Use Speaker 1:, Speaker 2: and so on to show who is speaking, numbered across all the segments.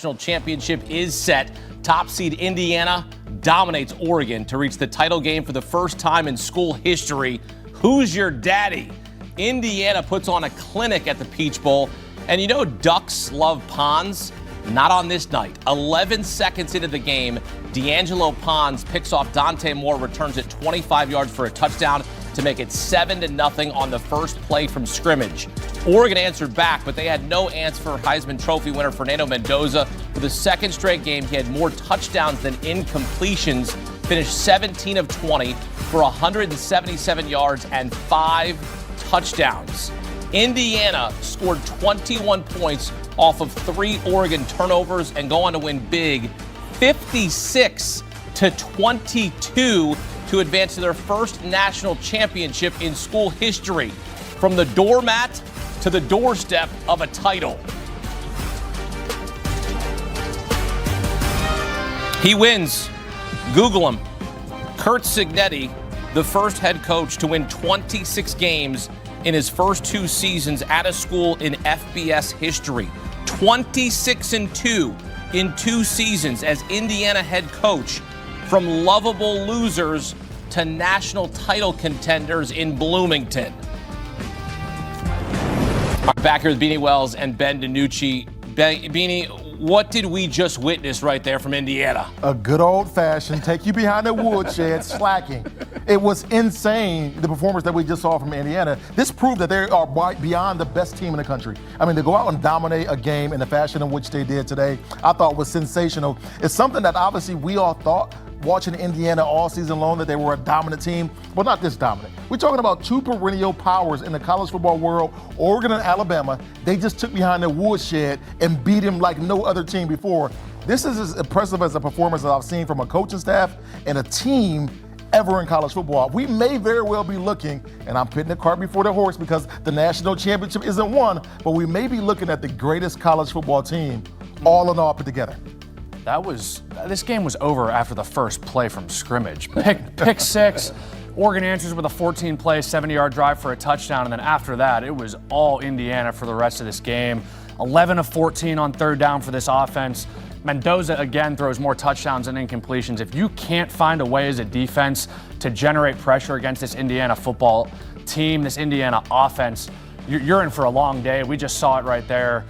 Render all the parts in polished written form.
Speaker 1: National championship is set. Top seed Indiana dominates Oregon to reach the title game for the first time in school history. Who's your daddy? Indiana puts on a clinic at the Peach Bowl. And you know ducks love ponds? Not on this night. 11 seconds into the game, D'Angelo Pons picks off Dante Moore, returns it 25 yards for a touchdown to make it 7-0 on the first play from scrimmage. Oregon answered back, but they had no answer for Heisman Trophy winner Fernando Mendoza. For the second straight game, he had more touchdowns than incompletions, finished 17 of 20 for 177 yards and 5 touchdowns. Indiana scored 21 points off of 3 Oregon turnovers and go on to win big 56-22 to advance to their first national championship in school history. From the doormat to the doorstep of a title. He wins. Google him. Curt Cignetti, the first head coach to win 26 games in his first 2 seasons at a school in FBS history. 26-2 in 2 seasons as Indiana head coach, from lovable losers to national title contenders in Bloomington. Back here with Beanie Wells and Ben DiNucci. Beanie, what did we just witness right there from Indiana?
Speaker 2: A good old-fashioned take you behind the woodshed slacking. It was insane, the performance that we just saw from Indiana. This proved that they are beyond the best team in the country. I mean, to go out and dominate a game in the fashion in which they did today, I thought was sensational. It's something that obviously we all thought watching Indiana all season long that they were a dominant team. Well, not this dominant. We're talking about 2 perennial powers in the college football world, Oregon and Alabama. They just took behind the woodshed and beat him like no other team before. This is as impressive as a performance that I've seen from a coaching staff and a team ever in college football. We may very well be looking, and I'm putting the cart before the horse because the national championship isn't won, but we may be looking at the greatest college football team all in all put together.
Speaker 3: This game was over after the first play from scrimmage. Pick 6, Oregon answers with a 14-play, 70-yard drive for a touchdown, and then after that, it was all Indiana for the rest of this game. 11 of 14 on third down for this offense. Mendoza, again, throws more touchdowns than incompletions. If you can't find a way as a defense to generate pressure against this Indiana football team, this Indiana offense, you're in for a long day. We just saw it right there.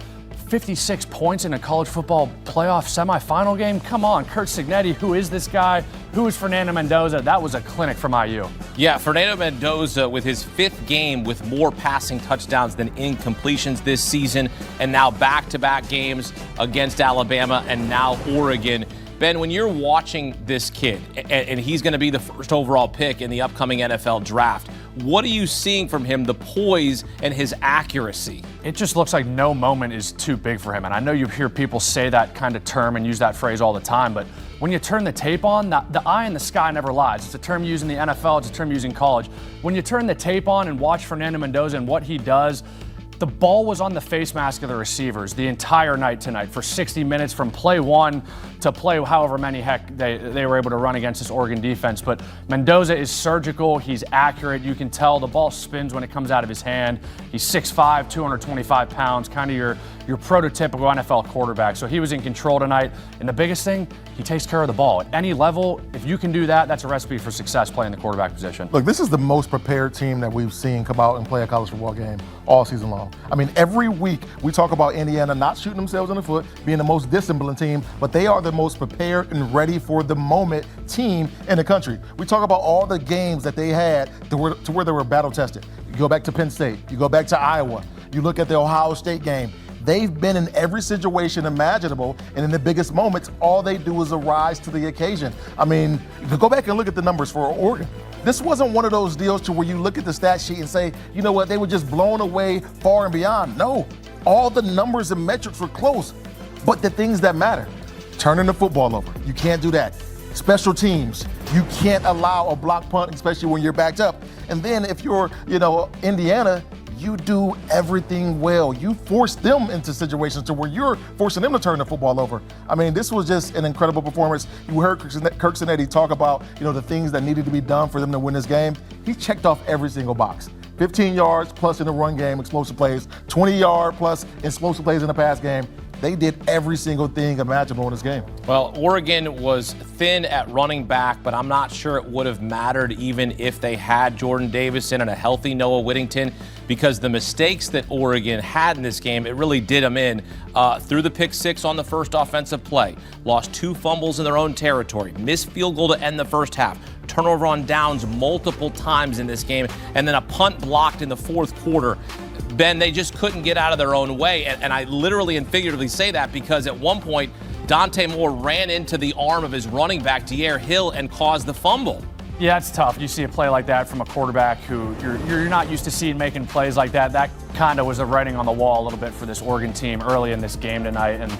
Speaker 3: 56 points in a college football playoff semifinal game? Come on, Curt Cignetti, who is this guy? Who is Fernando Mendoza? That was a clinic from IU.
Speaker 1: Yeah, Fernando Mendoza with his 5th game with more passing touchdowns than incompletions this season, and now back-to-back games against Alabama and now Oregon. Ben, when you're watching this kid, and he's going to be the first overall pick in the upcoming NFL draft, what are you seeing from him, the poise and his accuracy?
Speaker 3: It just looks like no moment is too big for him. And I know you hear people say that kind of term and use that phrase all the time, but when you turn the tape on, the eye in the sky never lies. It's a term used in the NFL, it's a term used in college. When you turn the tape on and watch Fernando Mendoza and what he does, the ball was on the face mask of the receivers the entire night tonight for 60 minutes from play 1 to play however many they were able to run against this Oregon defense. But Mendoza is surgical. He's accurate. You can tell the ball spins when it comes out of his hand. He's 6'5", 225 pounds, kind of your prototypical NFL quarterback. So he was in control tonight. And the biggest thing, he takes care of the ball. At any level, if you can do that, that's a recipe for success playing the quarterback position.
Speaker 2: Look, this is the most prepared team that we've seen come out and play a college football game all season long. I mean, every week we talk about Indiana not shooting themselves in the foot, being the most disciplined team, but they are the most prepared and ready for the moment team in the country. We talk about all the games that they had to where they were battle tested. You go back to Penn State, you go back to Iowa, you look at the Ohio State game. They've been in every situation imaginable, and in the biggest moments, all they do is arise to the occasion. I mean, to go back and look at the numbers for Oregon. This wasn't one of those deals to where you look at the stat sheet and say, you know what, they were just blown away far and beyond. No, all the numbers and metrics were close, but the things that matter, turning the football over, you can't do that. Special teams, you can't allow a block punt, especially when you're backed up. And then if you're, Indiana, you do everything well. You force them into situations to where you're forcing them to turn the football over. I mean, this was just an incredible performance. You heard Curt Cignetti talk about, the things that needed to be done for them to win this game. He checked off every single box. 15 yards plus in the run game, explosive plays, 20-yard plus explosive plays in the pass game. They did every single thing imaginable in this game.
Speaker 1: Well, Oregon was thin at running back, but I'm not sure it would have mattered even if they had Jordan Davison and a healthy Noah Whittington, because the mistakes that Oregon had in this game, it really did them in. Threw the pick six on the first offensive play, lost 2 fumbles in their own territory, missed field goal to end the first half, turnover on downs multiple times in this game, and then a punt blocked in the fourth quarter. Ben, they just couldn't get out of their own way. And I literally and figuratively say that because at one point, Dante Moore ran into the arm of his running back, De'Aaron Hill, and caused the fumble.
Speaker 3: Yeah, it's tough. You see a play like that from a quarterback who you're not used to seeing making plays like that. That kind of was the writing on the wall a little bit for this Oregon team early in this game tonight. And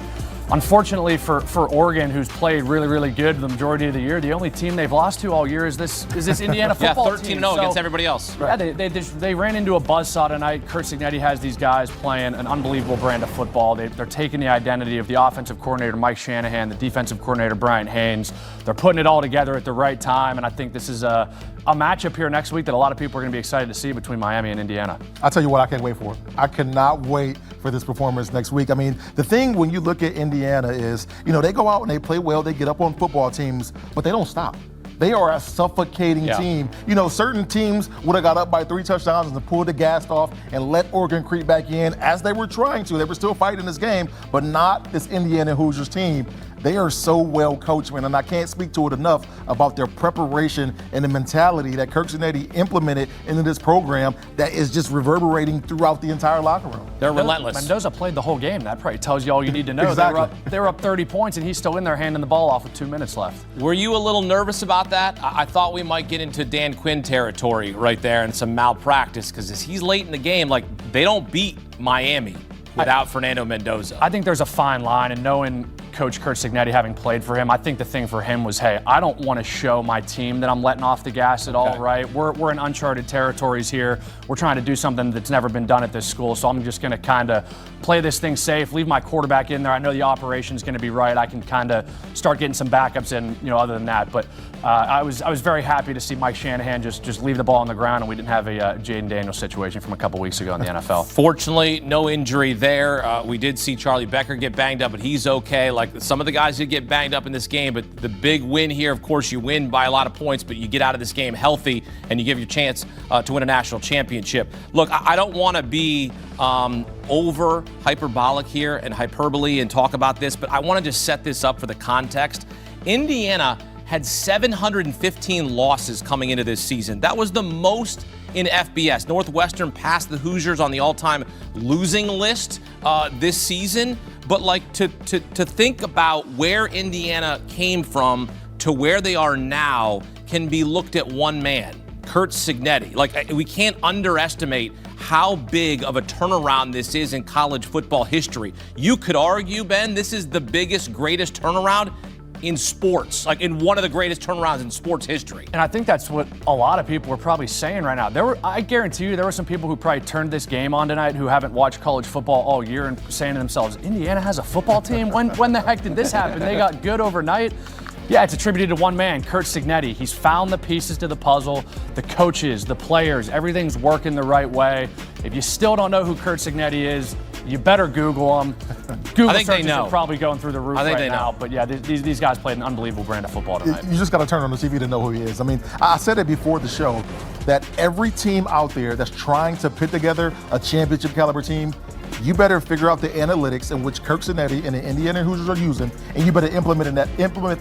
Speaker 3: unfortunately for Oregon, who's played really, really good the majority of the year, the only team they've lost to all year is this Indiana football team.
Speaker 1: Yeah, 13-0 against everybody else.
Speaker 3: Yeah, they ran into a buzzsaw tonight. Curt Cignetti has these guys playing an unbelievable brand of football. They're taking the identity of the offensive coordinator, Mike Shanahan, the defensive coordinator, Brian Haynes. They're putting it all together at the right time, and I think this is a matchup here next week that a lot of people are going to be excited to see between Miami and Indiana.
Speaker 2: I'll tell you what, I can't wait for it. I cannot wait for this performance next week. I mean, the thing when you look at Indiana is, they go out and they play well, they get up on football teams, but they don't stop. They are a suffocating team. Certain teams would have got up by 3 touchdowns and pulled the gas off and let Oregon creep back in as they were trying to. They were still fighting this game, but not this Indiana Hoosiers team. They are so well coached, man, and I can't speak to it enough about their preparation and the mentality that Curt Cignetti implemented into this program that is just reverberating throughout the entire locker room.
Speaker 1: They're relentless.
Speaker 3: Mendoza played the whole game. That probably tells you all you need to know.
Speaker 2: Exactly.
Speaker 3: They were up 30 points, and he's still in there handing the ball off with 2 minutes left.
Speaker 1: Were you a little nervous about that? I thought we might get into Dan Quinn territory right there and some malpractice, because as he's late in the game, they don't beat Miami without Fernando Mendoza.
Speaker 3: I think there's a fine line, and knowing Coach Curt Cignetti, having played for him, I think the thing for him was, hey, I don't want to show my team that I'm letting off the gas at all, right? We're in uncharted territories here. We're trying to do something that's never been done at this school, so I'm just going to kind of play this thing safe, leave my quarterback in there. I know the operation's going to be right. I can kind of start getting some backups in, other than that. But I was very happy to see Mike Shanahan just leave the ball on the ground, and we didn't have a Jaden Daniels situation from a couple weeks ago in the NFL.
Speaker 1: Fortunately, no injury there. We did see Charlie Becker get banged up, but he's okay. Some of the guys did get banged up in this game, but the big win here, of course, you win by a lot of points, but you get out of this game healthy and you give your chance to win a national championship. Look, I don't want to be over hyperbolic here and hyperbole and talk about this, but I want to just set this up for the context. Indiana had 715 losses coming into this season. That was the most in FBS. Northwestern passed the Hoosiers on the all-time losing list this season. But to think about where Indiana came from to where they are now can be looked at one man, Curt Cignetti. We can't underestimate how big of a turnaround this is in college football history. You could argue, Ben, this is the biggest, greatest turnaround in sports, in one of the greatest turnarounds in sports history.
Speaker 3: And I think that's what a lot of people are probably saying right now. I guarantee you there were some people who probably turned this game on tonight who haven't watched college football all year and saying to themselves, Indiana has a football team? When the heck did this happen? They got good overnight? Yeah, it's attributed to one man, Curt Cignetti. He's found the pieces to the puzzle, the coaches, the players, everything's working the right way. If you still don't know who Curt Cignetti is, you better Google him. Google searches are probably going through the roof right now. But yeah, these guys played an unbelievable brand of football tonight.
Speaker 2: You just got to turn on the TV to know who he is. I mean, I said it before the show that every team out there that's trying to put together a championship caliber team, you better figure out the analytics in which Curt Cignetti and the Indiana Hoosiers are using, and you better implement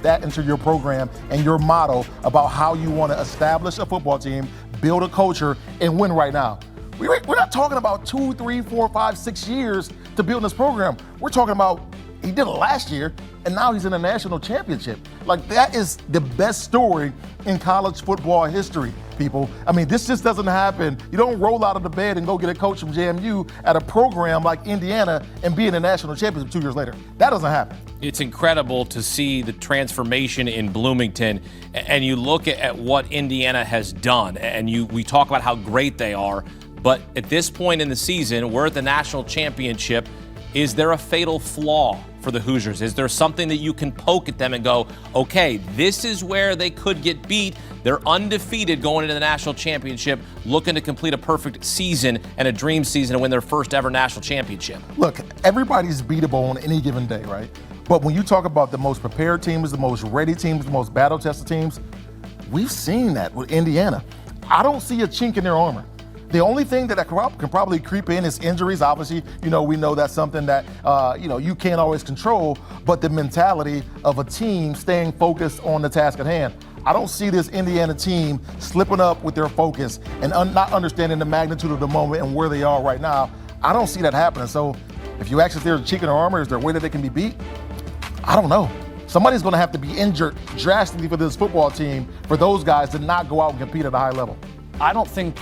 Speaker 2: that into your program and your model about how you want to establish a football team, build a culture, and win right now. We're not talking about 2, 3, 4, 5, 6 years to build this program. We're talking about he did it last year, and now he's in a national championship. That is the best story in college football history, people. I mean, this just doesn't happen. You don't roll out of the bed and go get a coach from JMU at a program like Indiana and be in a national championship 2 years later. That doesn't happen.
Speaker 1: It's incredible to see the transformation in Bloomington, and you look at what Indiana has done, and we talk about how great they are, but at this point in the season, we're at the national championship. Is there a fatal flaw for the Hoosiers? Is there something that you can poke at them and go, okay, this is where they could get beat? They're undefeated going into the national championship, looking to complete a perfect season and a dream season and win their first ever national championship.
Speaker 2: Look, everybody's beatable on any given day, right? But when you talk about the most prepared teams, the most ready teams, the most battle-tested teams, we've seen that with Indiana. I don't see a chink in their armor. The only thing that can probably creep in is injuries. Obviously, we know that's something that, you can't always control, but the mentality of a team staying focused on the task at hand. I don't see this Indiana team slipping up with their focus and not understanding the magnitude of the moment and where they are right now. I don't see that happening. So if you ask if there's a chink in their armor, is there a way that they can be beat? I don't know. Somebody's going to have to be injured drastically for this football team for those guys to not go out and compete at a high level.
Speaker 3: I don't think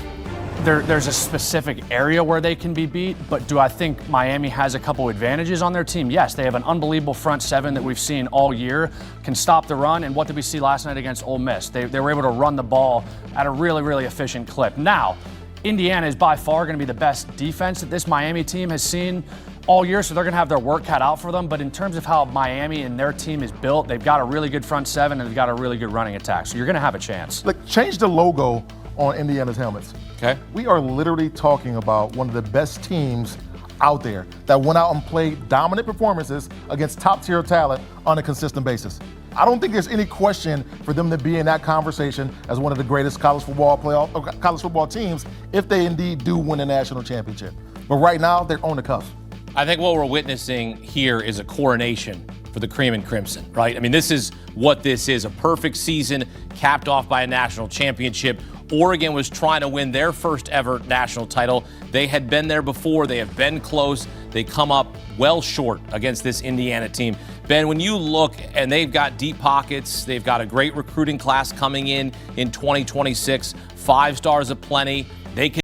Speaker 3: there's a specific area where they can be beat, but do I think Miami has a couple advantages on their team? Yes, they have an unbelievable front seven that we've seen all year, can stop the run, and what did we see last night against Ole Miss? They were able to run the ball at a really, really efficient clip. Now, Indiana is by far going to be the best defense that this Miami team has seen all year, so they're going to have their work cut out for them. But in terms of how Miami and their team is built, they've got a really good front seven and they've got a really good running attack, so you're going to have a chance.
Speaker 2: Look, change the logo on Indiana's helmets.
Speaker 1: Okay.
Speaker 2: We are literally talking about one of the best teams out there that went out and played dominant performances against top-tier talent on a consistent basis. I don't think there's any question for them to be in that conversation as one of the greatest college football teams if they indeed do win a national championship. But right now, they're on the cusp.
Speaker 1: I think what we're witnessing here is a coronation for the Cream and Crimson, right? I mean, this is what this is, a perfect season capped off by a national championship. Oregon was trying to win their first ever national title. They had been there before. They have been close. They come up well short against this Indiana team. Ben, when you look, and they've got deep pockets, they've got a great recruiting class coming in 2026, 5 stars aplenty. They can